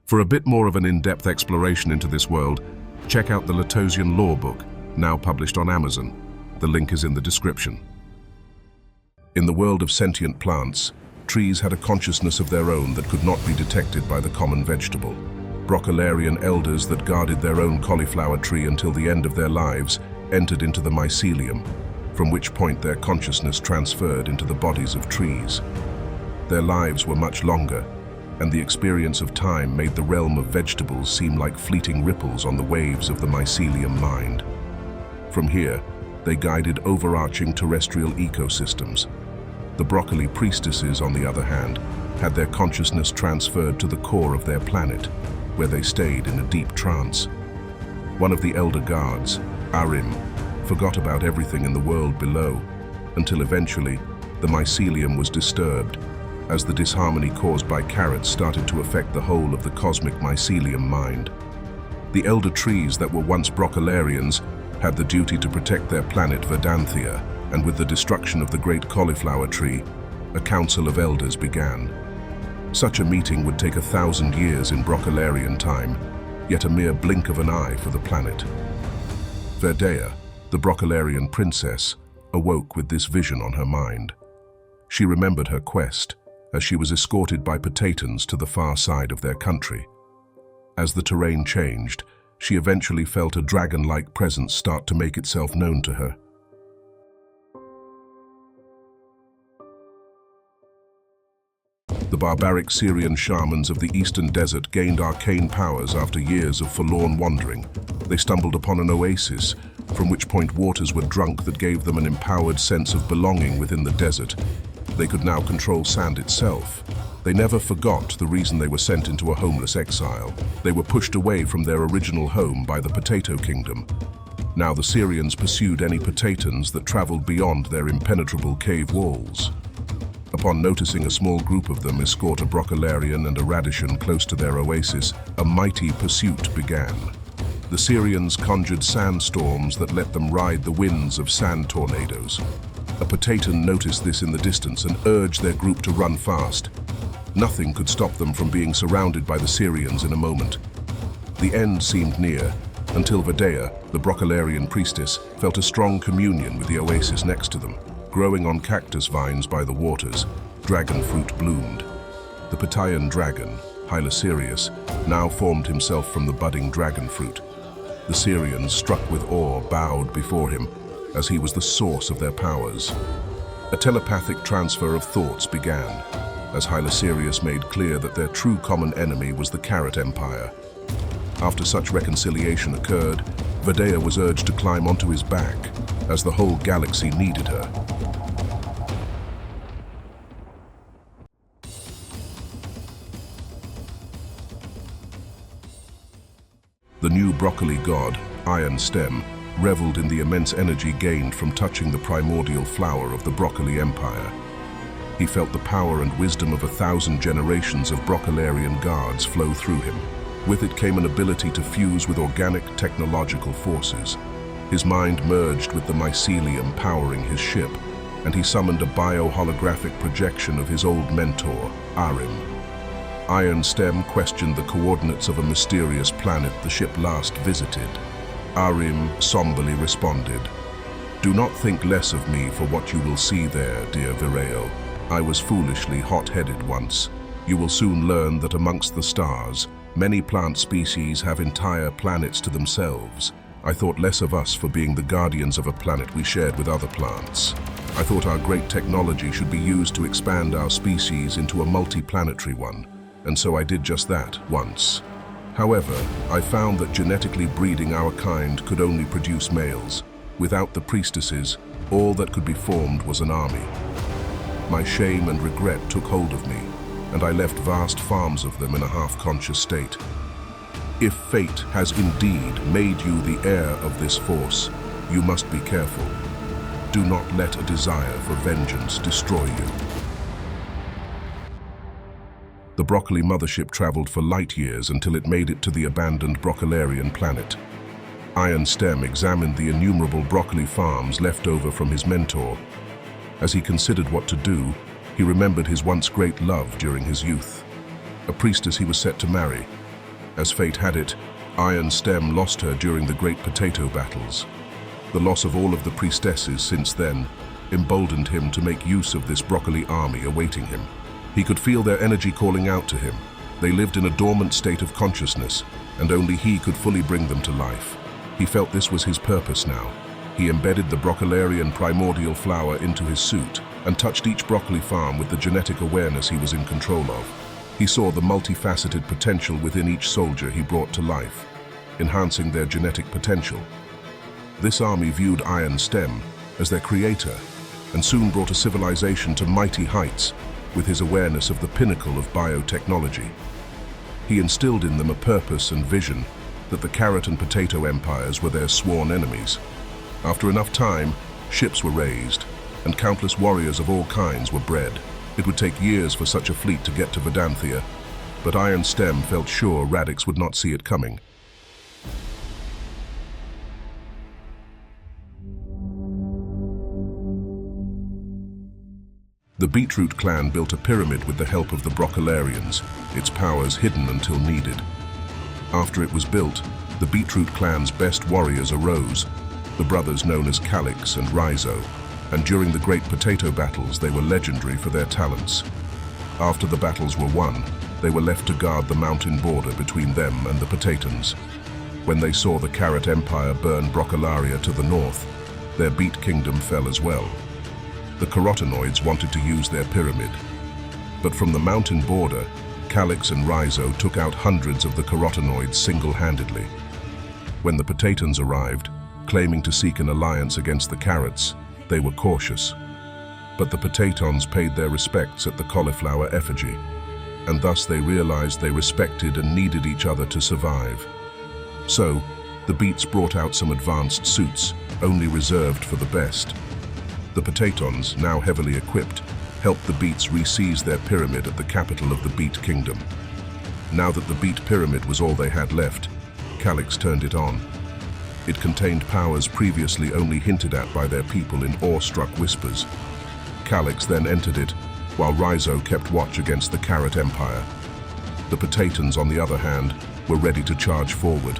For a bit more of an in-depth exploration into this world, check out the Latosian Lore book, now published on Amazon. The link is in the description. In the world of sentient plants, trees had a consciousness of their own that could not be detected by the common vegetable. Broccolarian elders that guarded their own cauliflower tree until the end of their lives entered into the mycelium, from which point their consciousness transferred into the bodies of trees. Their lives were much longer, and the experience of time made the realm of vegetables seem like fleeting ripples on the waves of the mycelium mind. From here, they guided overarching terrestrial ecosystems. The broccoli priestesses, on the other hand, had their consciousness transferred to the core of their planet, where they stayed in a deep trance. One of the elder gods, Arim, forgot about everything in the world below, until eventually the mycelium was disturbed, as the disharmony caused by carrots started to affect the whole of the cosmic mycelium mind. The elder trees that were once broccolarians had the duty to protect their planet Verdea, and with the destruction of the great cauliflower tree, a council of elders began. Such a meeting would take 1,000 years in broccolarian time, yet a mere blink of an eye for the planet. Verdea, the broccolarian princess, awoke with this vision on her mind. She remembered her quest, as she was escorted by Potatans to the far side of their country. As the terrain changed, she eventually felt a dragon-like presence start to make itself known to her. The barbaric Syrian shamans of the eastern desert gained arcane powers after years of forlorn wandering. They stumbled upon an oasis, from which point waters were drunk that gave them an empowered sense of belonging within the desert. They could now control sand itself. They never forgot the reason they were sent into a homeless exile. They were pushed away from their original home by the Potato Kingdom. Now the Syrians pursued any Potatans that traveled beyond their impenetrable cave walls. Upon noticing a small group of them escort a broccolarian and a radishan close to their oasis, a mighty pursuit began. The Syrians conjured sandstorms that let them ride the winds of sand tornadoes. A Potatan noticed this in the distance and urged their group to run fast. Nothing could stop them from being surrounded by the Syrians in a moment. The end seemed near, until Verdea, the broccolarian priestess, felt a strong communion with the oasis next to them. Growing on cactus vines by the waters, dragon fruit bloomed. The Patayan dragon, Hylasirius, now formed himself from the budding dragon fruit. The Syrians, struck with awe, bowed before him, as he was the source of their powers. A telepathic transfer of thoughts began, as Hylasirius made clear that their true common enemy was the Carrot Empire. After such reconciliation occurred, Verdea was urged to climb onto his back, as the whole galaxy needed her. The new broccoli god, Iron Stem, reveled in the immense energy gained from touching the primordial flower of the broccoli empire. He felt the power and wisdom of 1,000 generations of broccolarian gods flow through him. With it came an ability to fuse with organic technological forces. His mind merged with the mycelium powering his ship, and he summoned a bio-holographic projection of his old mentor, Arim. Iron Stem questioned the coordinates of a mysterious planet the ship last visited. Arim somberly responded, "Do not think less of me for what you will see there, dear Vireo. I was foolishly hot-headed once. You will soon learn that amongst the stars, many plant species have entire planets to themselves. I thought less of us for being the guardians of a planet we shared with other plants. I thought our great technology should be used to expand our species into a multi-planetary one, and so I did just that once. However, I found that genetically breeding our kind could only produce males. Without the priestesses, all that could be formed was an army. My shame and regret took hold of me, and I left vast farms of them in a half-conscious state. If fate has indeed made you the heir of this force, you must be careful. Do not let a desire for vengeance destroy you." The broccoli mothership traveled for light years until it made it to the abandoned broccolarian planet. Iron Stem examined the innumerable broccoli farms left over from his mentor. As he considered what to do, he remembered his once great love during his youth. A priestess he was set to marry, As fate had it, Iron Stem lost her during the Great Potato Battles. The loss of all of the priestesses since then emboldened him to make use of this broccoli army awaiting him. He could feel their energy calling out to him. They lived in a dormant state of consciousness, and only he could fully bring them to life. He felt this was his purpose now. He embedded the Broccolarian primordial flower into his suit and touched each broccoli farm with the genetic awareness he was in control of. He saw the multifaceted potential within each soldier he brought to life, enhancing their genetic potential. This army viewed Iron Stem as their creator and soon brought a civilization to mighty heights with his awareness of the pinnacle of biotechnology. He instilled in them a purpose and vision that the carrot and potato empires were their sworn enemies. After enough time, ships were raised and countless warriors of all kinds were bred. It would take years for such a fleet to get to Verdanthia, but Iron Stem felt sure Radix would not see it coming. The Beetroot clan built a pyramid with the help of the Broccolarians, its powers hidden until needed. After it was built, the Beetroot clan's best warriors arose, the brothers known as Calix and Rhizo, and during the Great Potato Battles they were legendary for their talents. After the battles were won, they were left to guard the mountain border between them and the Potatans. When they saw the Carrot Empire burn Broccolaria to the north, their Beet Kingdom fell as well. The carotenoids wanted to use their pyramid, but from the mountain border, Calix and Rhizo took out hundreds of the carotenoids single-handedly. When the Potatans arrived, claiming to seek an alliance against the Carrots, they were cautious. But the Potatons paid their respects at the cauliflower effigy, and thus they realized they respected and needed each other to survive. So, the Beets brought out some advanced suits, only reserved for the best. The Potatons, now heavily equipped, helped the Beets re-seize their pyramid at the capital of the Beet Kingdom. Now that the Beet Pyramid was all they had left, Calix turned it on. It contained powers previously only hinted at by their people in awe-struck whispers. Calix then entered it, while Rhizo kept watch against the Carrot Empire. The Potatons, on the other hand, were ready to charge forward.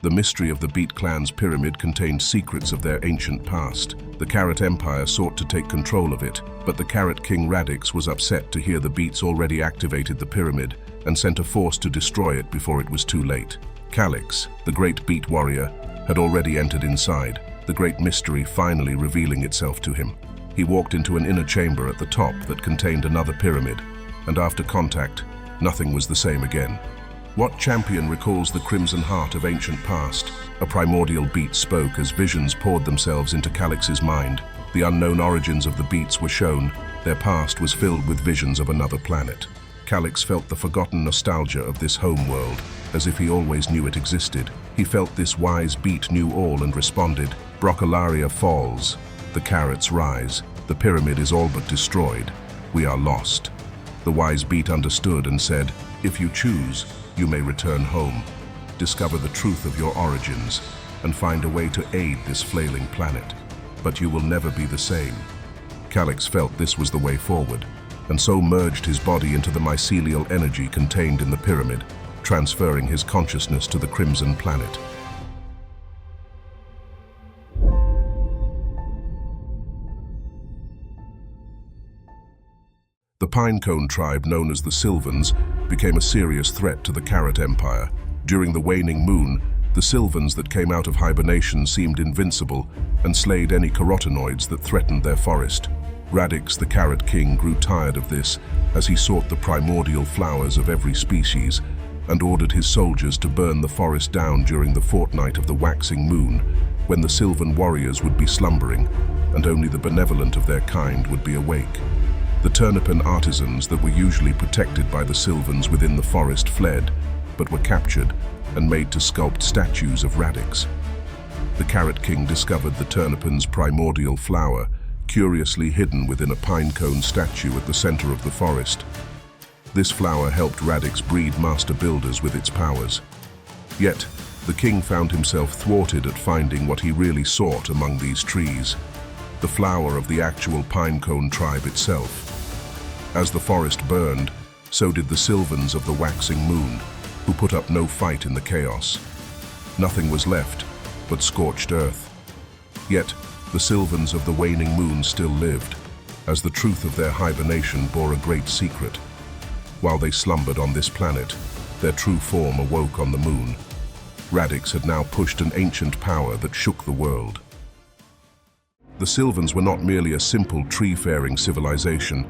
The mystery of the Beet clan's pyramid contained secrets of their ancient past. The Carrot Empire sought to take control of it, but the Carrot King Radix was upset to hear the Beets already activated the pyramid and sent a force to destroy it before it was too late. Calix, the great Beet warrior, had already entered inside, the great mystery finally revealing itself to him. He walked into an inner chamber at the top that contained another pyramid, and after contact, nothing was the same again. What champion recalls the crimson heart of ancient past? A primordial Beet spoke as visions poured themselves into Calix's mind. The unknown origins of the Beets were shown. Their past was filled with visions of another planet. Calix felt the forgotten nostalgia of this home world, as if he always knew it existed. He felt this wise Beet knew all and responded, "Broccolaria falls, the carrots rise, the pyramid is all but destroyed, we are lost." The wise Beet understood and said, "If you choose, you may return home, discover the truth of your origins, and find a way to aid this flailing planet. But you will never be the same." Calix felt this was the way forward, and so merged his body into the mycelial energy contained in the pyramid, transferring his consciousness to the Crimson Planet. The Pinecone tribe, known as the Silvans, became a serious threat to the Carrot Empire. During the waning moon, the silvans that came out of hibernation seemed invincible and slayed any carotenoids that threatened their forest. Radix, the Carrot King, grew tired of this as he sought the primordial flowers of every species and ordered his soldiers to burn the forest down during the fortnight of the waxing moon, when the Sylvan warriors would be slumbering and only the benevolent of their kind would be awake. The turnipan artisans that were usually protected by the Silvans within the forest fled, but were captured and made to sculpt statues of Radix. The Carrot King discovered the turnipan's primordial flower, curiously hidden within a pinecone statue at the center of the forest. This flower helped Radix breed master builders with its powers. Yet, the king found himself thwarted at finding what he really sought among these trees, the flower of the actual pinecone tribe itself. As the forest burned, so did the Silvans of the waxing moon. who put up no fight in the chaos. Nothing was left but scorched earth. Yet, the silvans of the waning moon still lived, as the truth of their hibernation bore a great secret. While they slumbered on this planet, their true form awoke on the moon. Radix had now pushed an ancient power that shook the world. The silvans were not merely a simple tree-faring civilization.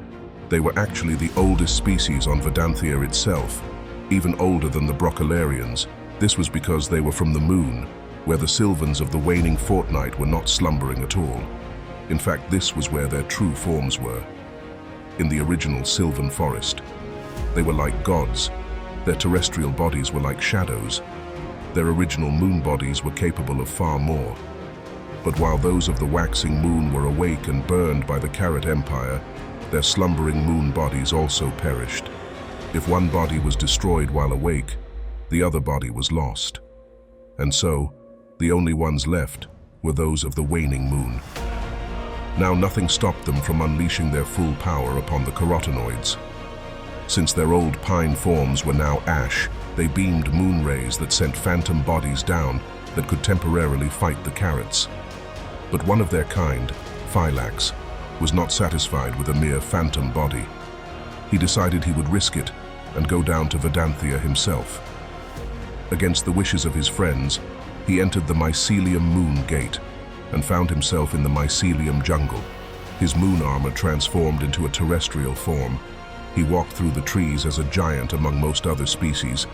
They were actually the oldest species on Verdea itself, even older than the Brocolarians. This was because they were from the moon, where the silvans of the waning fortnight were not slumbering at all. In fact, this was where their true forms were, in the original sylvan forest. They were like gods. Their terrestrial bodies were like shadows. Their original moon bodies were capable of far more. But while those of the waxing moon were awake and burned by the Carrot Empire, their slumbering moon bodies also perished. If one body was destroyed while awake, the other body was lost. And so, the only ones left were those of the waning moon. Now nothing stopped them from unleashing their full power upon the carotenoids. Since their old pine forms were now ash, they beamed moon rays that sent phantom bodies down that could temporarily fight the carrots. But one of their kind, Phylax, was not satisfied with a mere phantom body. He decided he would risk it and go down to Verdea himself. Against the wishes of his friends, he entered the Mycelium Moon Gate and found himself in the Mycelium jungle. His moon armor transformed into a terrestrial form. He walked through the trees as a giant among most other species,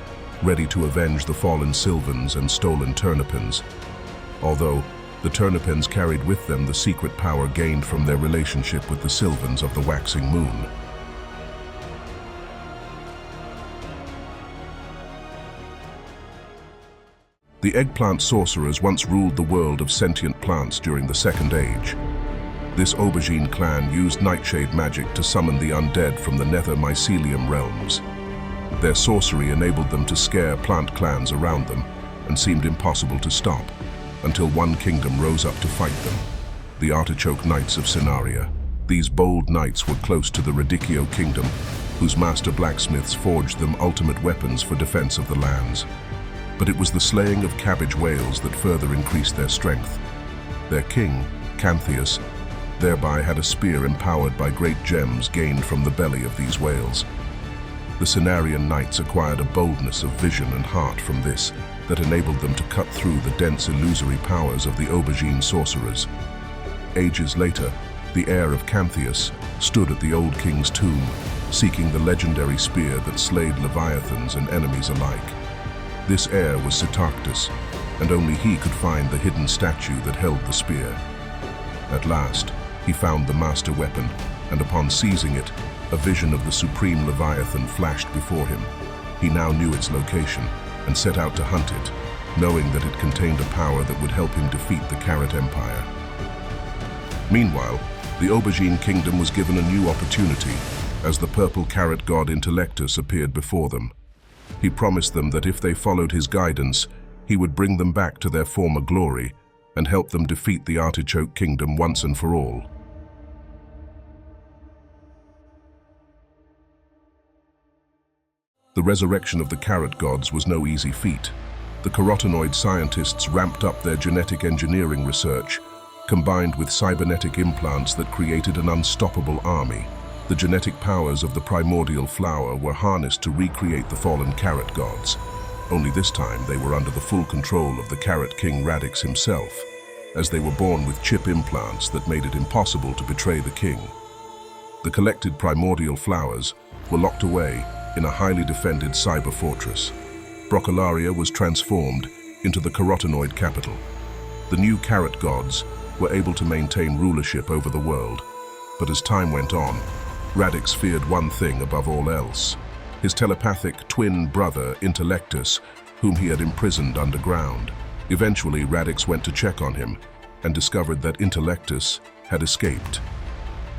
ready to avenge the fallen silvans and stolen turnipins. Although the turnipins carried with them the secret power gained from their relationship with the silvans of the waxing moon. The Eggplant sorcerers once ruled the world of sentient plants during the Second Age. This aubergine clan used nightshade magic to summon the undead from the nether mycelium realms. Their sorcery enabled them to scare plant clans around them and seemed impossible to stop, until one kingdom rose up to fight them, the Artichoke Knights of Syria. These bold knights were close to the Radicchio kingdom, whose master blacksmiths forged them ultimate weapons for defense of the lands. But it was the slaying of cabbage whales that further increased their strength. Their king, Cantheus, thereby had a spear empowered by great gems gained from the belly of these whales. The Syrian knights acquired a boldness of vision and heart from this that enabled them to cut through the dense illusory powers of the aubergine sorcerers. Ages later, the heir of Cantheus stood at the old king's tomb, seeking the legendary spear that slayed leviathans and enemies alike. This heir was Sitarctus, and only he could find the hidden statue that held the spear. At last, he found the master weapon, and upon seizing it, a vision of the supreme leviathan flashed before him. He now knew its location, and set out to hunt it, knowing that it contained a power that would help him defeat the Carrot Empire. Meanwhile, the Aubergine Kingdom was given a new opportunity as the purple carrot god Intellectus appeared before them. He promised them that if they followed his guidance, he would bring them back to their former glory and help them defeat the Artichoke Kingdom once and for all. The resurrection of the carrot gods was no easy feat. The carotenoid scientists ramped up their genetic engineering research, combined with cybernetic implants that created an unstoppable army. The genetic powers of the primordial flower were harnessed to recreate the fallen carrot gods. Only this time they were under the full control of the Carrot King Radix himself, as they were born with chip implants that made it impossible to betray the king. The collected primordial flowers were locked away in a highly defended cyber fortress. Brocolarium was transformed into the carotenoid capital. The new carrot gods were able to maintain rulership over the world, but as time went on, Radix feared one thing above all else: his telepathic twin brother Intellectus, whom he had imprisoned underground. Eventually, Radix went to check on him and discovered that Intellectus had escaped.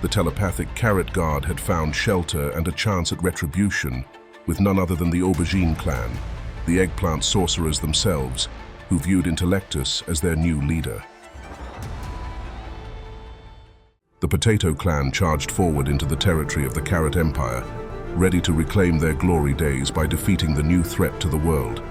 The telepathic carrot god had found shelter and a chance at retribution with none other than the Aubergine clan, the Eggplant sorcerers themselves, who viewed Intellectus as their new leader. The Potato clan charged forward into the territory of the Carrot Empire, ready to reclaim their glory days by defeating the new threat to the world.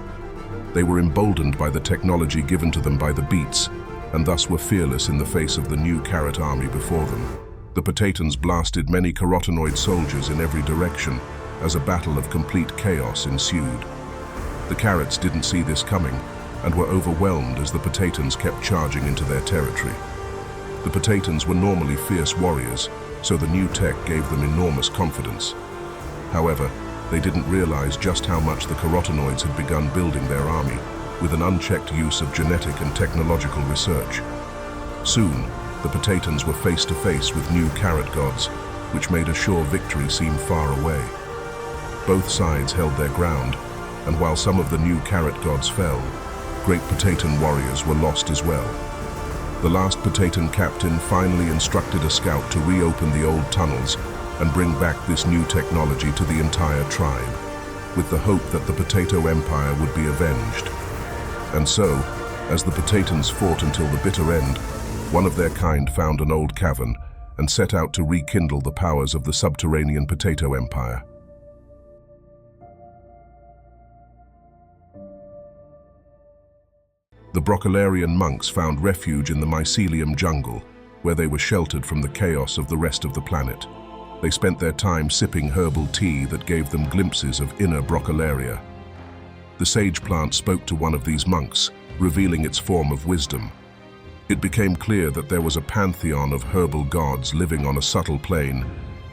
They were emboldened by the technology given to them by the beets, and thus were fearless in the face of the new carrot army before them. The potatoes blasted many carotenoid soldiers in every direction as a battle of complete chaos ensued. The carrots didn't see this coming and were overwhelmed as the potatoes kept charging into their territory. The potatoes were normally fierce warriors, so the new tech gave them enormous confidence. However, they didn't realize just how much the carotenoids had begun building their army with an unchecked use of genetic and technological research. Soon, the potatoes were face to face with new carrot gods, which made a sure victory seem far away. Both sides held their ground, and while some of the new carrot gods fell, great potato warriors were lost as well. The last potato captain finally instructed a scout to reopen the old tunnels and bring back this new technology to the entire tribe, with the hope that the potato empire would be avenged. And so, as the potatoes fought until the bitter end, one of their kind found an old cavern and set out to rekindle the powers of the subterranean potato empire. The Broccolarian monks found refuge in the mycelium jungle, where they were sheltered from the chaos of the rest of the planet. They spent their time sipping herbal tea that gave them glimpses of inner Broccolaria. The sage plant spoke to one of these monks, revealing its form of wisdom. It became clear that there was a pantheon of herbal gods living on a subtle plane,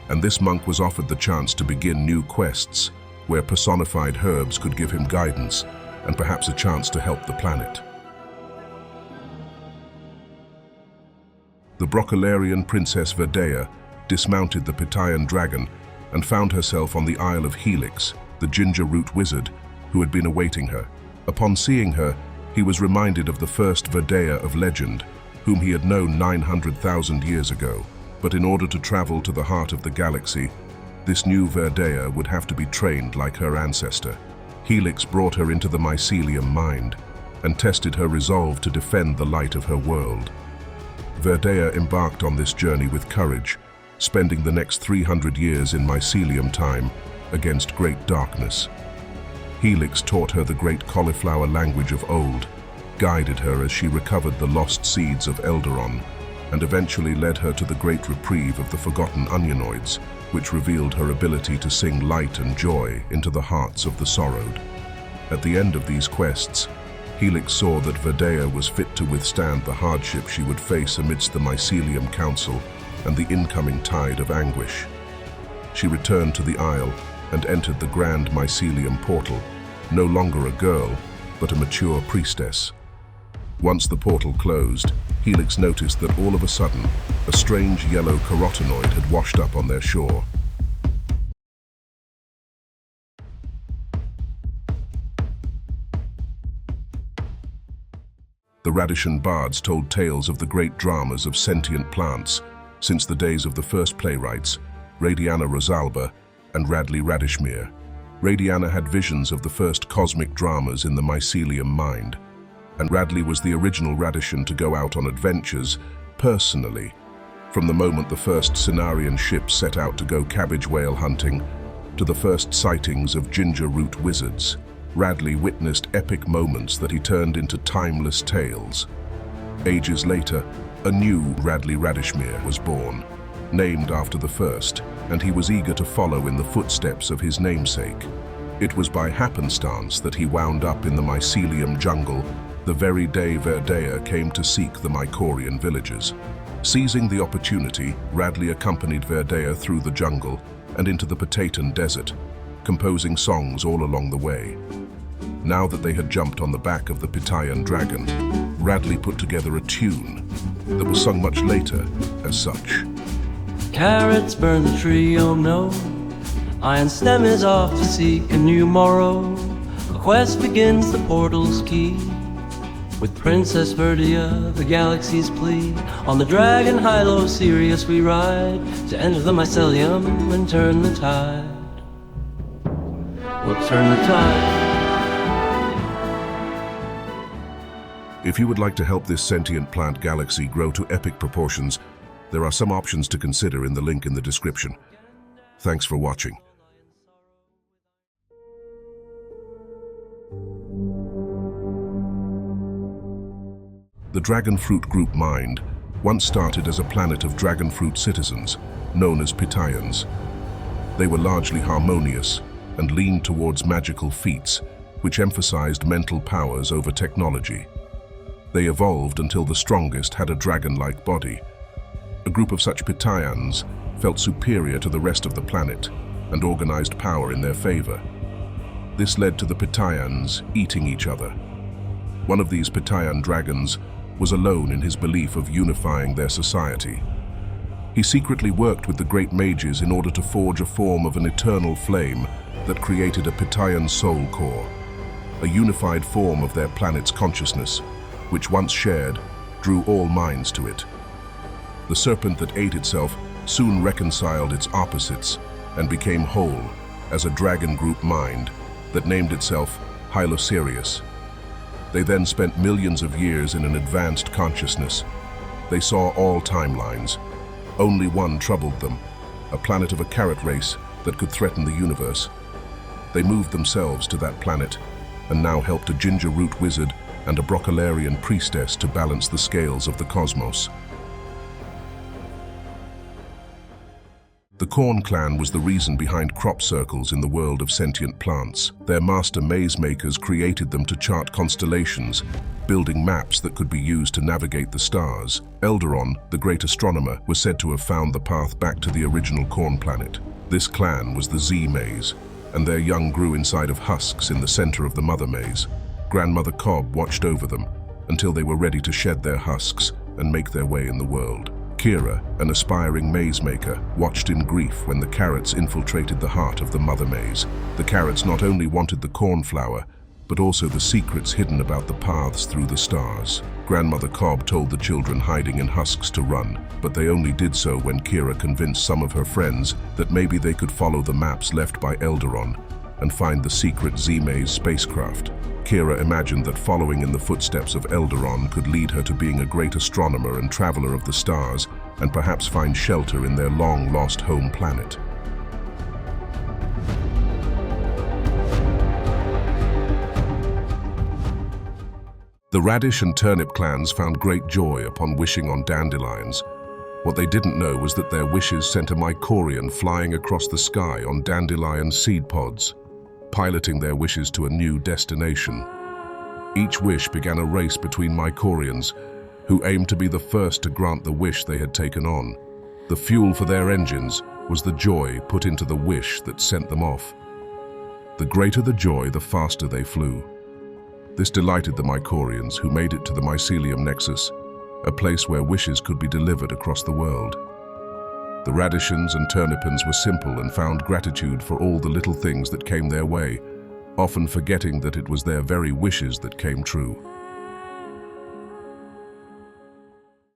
and this monk was offered the chance to begin new quests, where personified herbs could give him guidance and perhaps a chance to help the planet. The Broccolarian princess Verdea dismounted the Pitayan dragon and found herself on the Isle of Helix, the ginger root wizard who had been awaiting her. Upon seeing her, he was reminded of the first Verdea of legend, whom he had known 900,000 years ago. But in order to travel to the heart of the galaxy, this new Verdea would have to be trained like her ancestor. Helix brought her into the mycelium mind and tested her resolve to defend the light of her world. Verdea embarked on this journey with courage, spending the next 300 years in mycelium time against great darkness. Helix taught her the great cauliflower language of old, guided her as she recovered the lost seeds of Elderon, and eventually led her to the great reprieve of the forgotten onionoids, which revealed her ability to sing light and joy into the hearts of the sorrowed. At the end of these quests, Helix saw that Verdea was fit to withstand the hardship she would face amidst the Mycelium Council and the incoming tide of anguish. She returned to the Isle and entered the grand Mycelium portal, no longer a girl, but a mature priestess. Once the portal closed, Helix noticed that all of a sudden, a strange yellow carotenoid had washed up on their shore. The Radishan bards told tales of the great dramas of sentient plants since the days of the first playwrights, Radiana Rosalba and Radley Radishmere. Radiana had visions of the first cosmic dramas in the mycelium mind, and Radley was the original Radishan to go out on adventures personally. From the moment the first Cenarian ships set out to go cabbage whale hunting to the first sightings of ginger root wizards, Radley witnessed epic moments that he turned into timeless tales. Ages later, a new Radley Radishmere was born, named after the first, and he was eager to follow in the footsteps of his namesake. It was by happenstance that he wound up in the mycelium jungle the very day Verdea came to seek the Mycorian villagers. Seizing the opportunity, Radley accompanied Verdea through the jungle and into the Potatan desert, composing songs all along the way. Now that they had jumped on the back of the Pitayan dragon, Radley put together a tune that was sung much later as such. Carrots burn the tree, oh no. Iron stem is off to seek a new morrow. A quest begins, the portal's key. With Princess Verdea, the galaxy's plea. On the dragon high-low Sirius we ride, to enter the mycelium and turn the tide. We'll turn the tide. If you would like to help this sentient plant galaxy grow to epic proportions, there are some options to consider in the link in the description. Thanks for watching. The dragon fruit group Mind once started as a planet of dragon fruit citizens, known as Pitayans. They were largely harmonious and leaned towards magical feats, which emphasized mental powers over technology. They evolved until the strongest had a dragon-like body. A group of such Pitayans felt superior to the rest of the planet and organized power in their favor. This led to the Pitayans eating each other. One of these Pitayan dragons was alone in his belief of unifying their society. He secretly worked with the great mages in order to forge a form of an eternal flame that created a Pitayan soul core, a unified form of their planet's consciousness, which once shared, drew all minds to it. The serpent that ate itself soon reconciled its opposites and became whole as a dragon group mind that named itself Hylosirius. They then spent millions of years in an advanced consciousness. They saw all timelines. Only one troubled them, a planet of a carrot race that could threaten the universe. They moved themselves to that planet and now helped a ginger root wizard and a broccolarian priestess to balance the scales of the cosmos. The Corn clan was the reason behind crop circles in the world of sentient plants. Their master maze makers created them to chart constellations, building maps that could be used to navigate the stars. Elderon, the great astronomer, was said to have found the path back to the original Corn planet. This clan was the Z maze, and their young grew inside of husks in the center of the mother maze. Grandmother Cobb watched over them until they were ready to shed their husks and make their way in the world. Kira, an aspiring maze maker, watched in grief when the carrots infiltrated the heart of the mother maze. The carrots not only wanted the cornflower, but also the secrets hidden about the paths through the stars. Grandmother Cobb told the children hiding in husks to run, but they only did so when Kira convinced some of her friends that maybe they could follow the maps left by Elderon and find the secret Z-Maze spacecraft. Kira imagined that following in the footsteps of Elderon could lead her to being a great astronomer and traveler of the stars, and perhaps find shelter in their long-lost home planet. The radish and turnip clans found great joy upon wishing on dandelions. What they didn't know was that their wishes sent a mycorian flying across the sky on dandelion seed pods, piloting their wishes to a new destination. Each wish began a race between mycorians, who aimed to be the first to grant the wish they had taken on. The fuel for their engines was the joy put into the wish that sent them off. The greater the joy, the faster they flew. This delighted the mycorians, who made it to the mycelium nexus, a place where wishes could be delivered across the world. The radishans and turnipans were simple and found gratitude for all the little things that came their way, often forgetting that it was their very wishes that came true.